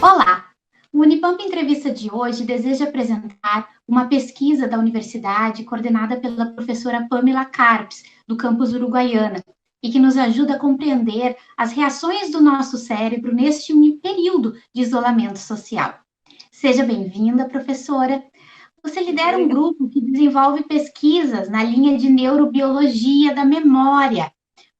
Olá! O Unipamp Entrevista de hoje deseja apresentar uma pesquisa da universidade coordenada pela professora Pamela Carpes, do campus Uruguaiana, e que nos ajuda a compreender as reações do nosso cérebro neste período de isolamento social. Seja bem-vinda, professora. Você Muito lidera um obrigada. grupo que desenvolve pesquisas na linha de neurobiologia da memória.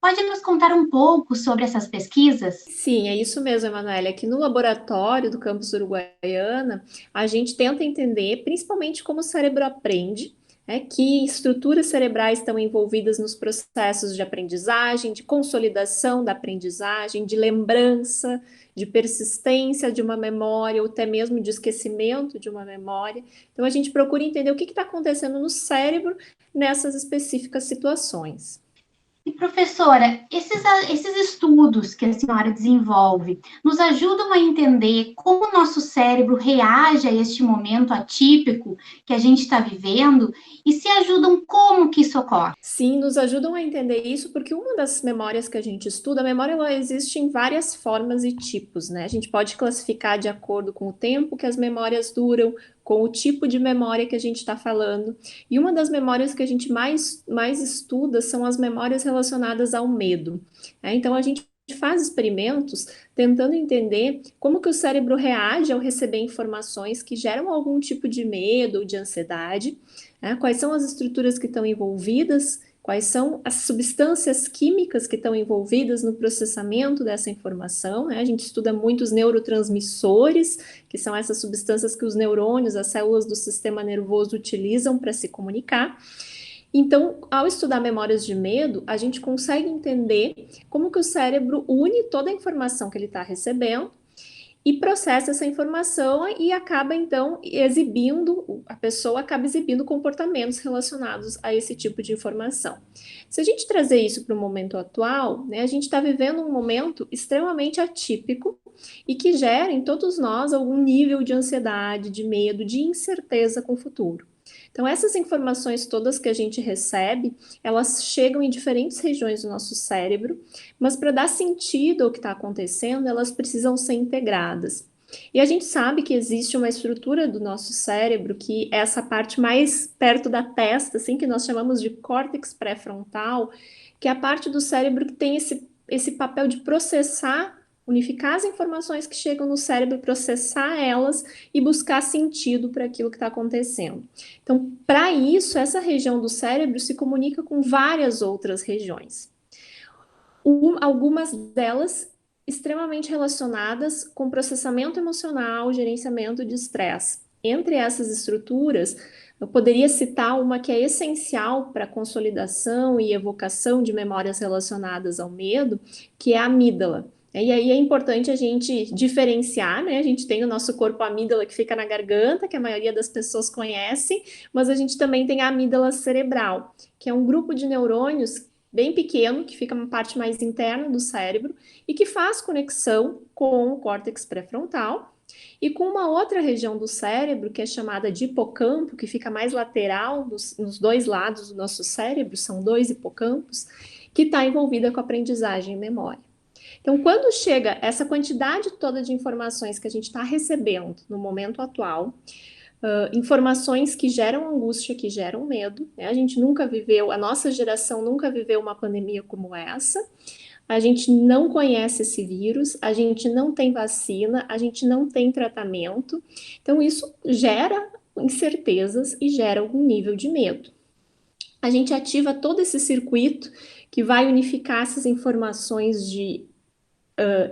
Pode nos contar um pouco sobre essas pesquisas? Sim, é isso mesmo, Emanuele. Aqui no laboratório do campus Uruguaiana, a gente tenta entender principalmente como o cérebro aprende, que estruturas cerebrais estão envolvidas nos processos de aprendizagem, de consolidação da aprendizagem, de lembrança, de persistência de uma memória, ou até mesmo de esquecimento de uma memória. Então, a gente procura entender o que está acontecendo no cérebro nessas específicas situações. E, professora, esses estudos que a senhora desenvolve nos ajudam a entender como o nosso cérebro reage a este momento atípico que a gente está vivendo e se ajudam como que isso ocorre? Sim, nos ajudam a entender isso, porque uma das memórias que a gente estuda, a memória ela existe em várias formas e tipos, né? A gente pode classificar de acordo com o tempo que as memórias duram, com o tipo de memória que a gente está falando. E uma das memórias que a gente mais estuda são as memórias relacionadas ao medo, né? Então a gente faz experimentos tentando entender como que o cérebro reage ao receber informações que geram algum tipo de medo ou de ansiedade, né? Quais são as estruturas que estão envolvidas, quais são as substâncias químicas que estão envolvidas no processamento dessa informação, né? A gente estuda muito os neurotransmissores, que são essas substâncias que os neurônios, as células do sistema nervoso utilizam para se comunicar. Então, ao estudar memórias de medo, a gente consegue entender como que o cérebro une toda a informação que ele está recebendo e processa essa informação e acaba então exibindo, a pessoa acaba exibindo comportamentos relacionados a esse tipo de informação. Se a gente trazer isso para o momento atual, né, a gente está vivendo um momento extremamente atípico e que gera em todos nós algum nível de ansiedade, de medo, de incerteza com o futuro. Então, essas informações todas que a gente recebe, elas chegam em diferentes regiões do nosso cérebro, mas para dar sentido ao que está acontecendo, elas precisam ser integradas. E a gente sabe que existe uma estrutura do nosso cérebro que é essa parte mais perto da testa, assim, que nós chamamos de córtex pré-frontal, que é a parte do cérebro que tem esse papel de processar, unificar as informações que chegam no cérebro, processar elas e buscar sentido para aquilo que está acontecendo. Então, para isso, essa região do cérebro se comunica com várias outras regiões. Algumas delas extremamente relacionadas com processamento emocional, gerenciamento de estresse. Entre essas estruturas, eu poderia citar uma que é essencial para a consolidação e evocação de memórias relacionadas ao medo, que é a amígdala. E aí é importante a gente diferenciar, né? A gente tem o nosso corpo amígdala que fica na garganta, que a maioria das pessoas conhece, mas a gente também tem a amígdala cerebral, que é um grupo de neurônios bem pequeno, que fica uma parte mais interna do cérebro e que faz conexão com o córtex pré-frontal e com uma outra região do cérebro que é chamada de hipocampo, que fica mais lateral nos dois lados do nosso cérebro, são dois hipocampos, que está envolvida com a aprendizagem e memória. Então, quando chega essa quantidade toda de informações que a gente está recebendo no momento atual, informações que geram angústia, que geram medo, né? A gente nunca viveu, a nossa geração nunca viveu uma pandemia como essa. A gente não conhece esse vírus, a gente não tem vacina, a gente não tem tratamento. Então, isso gera incertezas e gera algum nível de medo. A gente ativa todo esse circuito que vai unificar essas informações de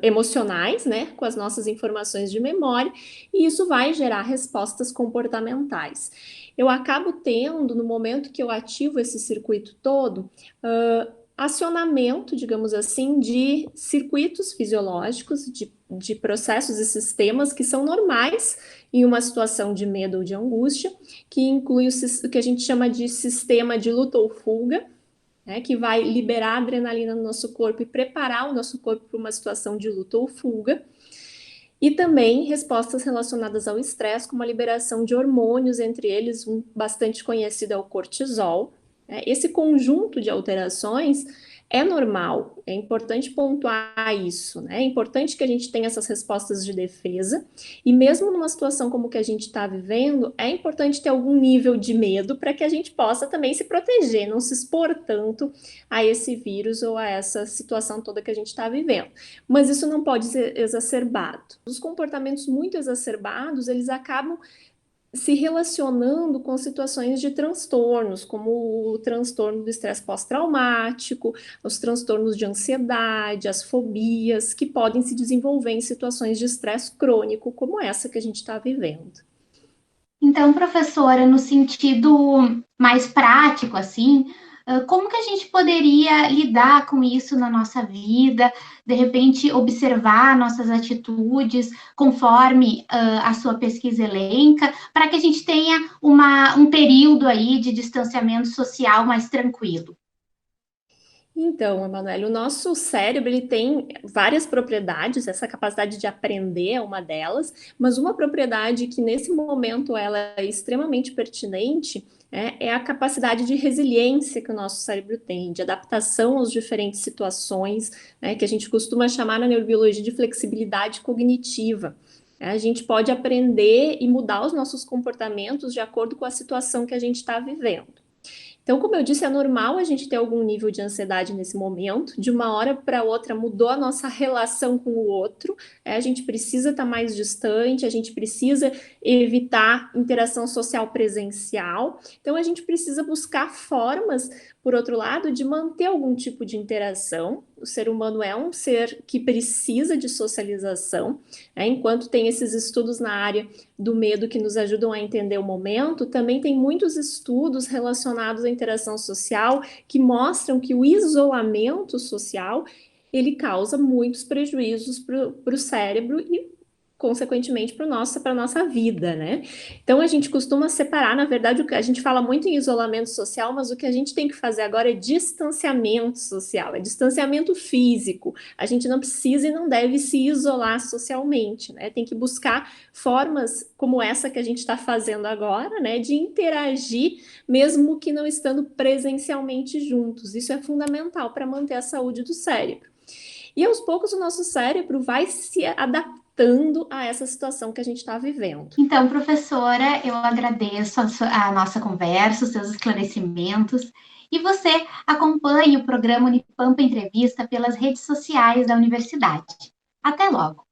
emocionais, né, com as nossas informações de memória, e isso vai gerar respostas comportamentais. Eu acabo tendo, no momento que eu ativo esse circuito todo, acionamento, digamos assim, de circuitos fisiológicos, de processos e sistemas que são normais em uma situação de medo ou de angústia, que inclui o que a gente chama de sistema de luta ou fuga, né, que vai liberar adrenalina no nosso corpo e preparar o nosso corpo para uma situação de luta ou fuga. E também respostas relacionadas ao estresse, como a liberação de hormônios, entre eles um bastante conhecido é o cortisol. Esse conjunto de alterações É normal, é importante pontuar isso, né? É importante que a gente tenha essas respostas de defesa, e mesmo numa situação como que a gente está vivendo, é importante ter algum nível de medo para que a gente possa também se proteger, não se expor tanto a esse vírus ou a essa situação toda que a gente está vivendo. Mas isso não pode ser exacerbado. Os comportamentos muito exacerbados, eles acabam se relacionando com situações de transtornos, como o transtorno do estresse pós-traumático, os transtornos de ansiedade, as fobias, que podem se desenvolver em situações de estresse crônico, como essa que a gente está vivendo. Então, professora, no sentido mais prático, assim, como que a gente poderia lidar com isso na nossa vida? De repente, observar nossas atitudes conforme a sua pesquisa elenca, para que a gente tenha um período aí de distanciamento social mais tranquilo. Então, Emanuele, o nosso cérebro ele tem várias propriedades, essa capacidade de aprender é uma delas, mas uma propriedade que nesse momento ela é extremamente pertinente é a capacidade de resiliência que o nosso cérebro tem, de adaptação às diferentes situações, que a gente costuma chamar na neurobiologia de flexibilidade cognitiva. A gente pode aprender e mudar os nossos comportamentos de acordo com a situação que a gente está vivendo. Então, como eu disse, é normal a gente ter algum nível de ansiedade nesse momento. De uma hora para outra mudou a nossa relação com o outro. A gente precisa estar mais distante, a gente precisa evitar interação social presencial. Então, a gente precisa buscar formas, por outro lado, de manter algum tipo de interação. O ser humano é um ser que precisa de socialização, enquanto tem esses estudos na área do medo que nos ajudam a entender o momento, também tem muitos estudos relacionados à interação social que mostram que o isolamento social ele causa muitos prejuízos para o cérebro e consequentemente para a nossa vida, né? Então a gente costuma separar, na verdade, a gente fala muito em isolamento social, mas o que a gente tem que fazer agora é distanciamento social, é distanciamento físico. A gente não precisa e não deve se isolar socialmente, né? Tem que buscar formas como essa que a gente está fazendo agora, né? De interagir, mesmo que não estando presencialmente juntos. Isso é fundamental para manter a saúde do cérebro. E aos poucos o nosso cérebro vai se adaptando a essa situação que a gente está vivendo. Então, professora, eu agradeço a nossa conversa, os seus esclarecimentos. E você acompanhe o programa Unipampa Entrevista pelas redes sociais da universidade. Até logo!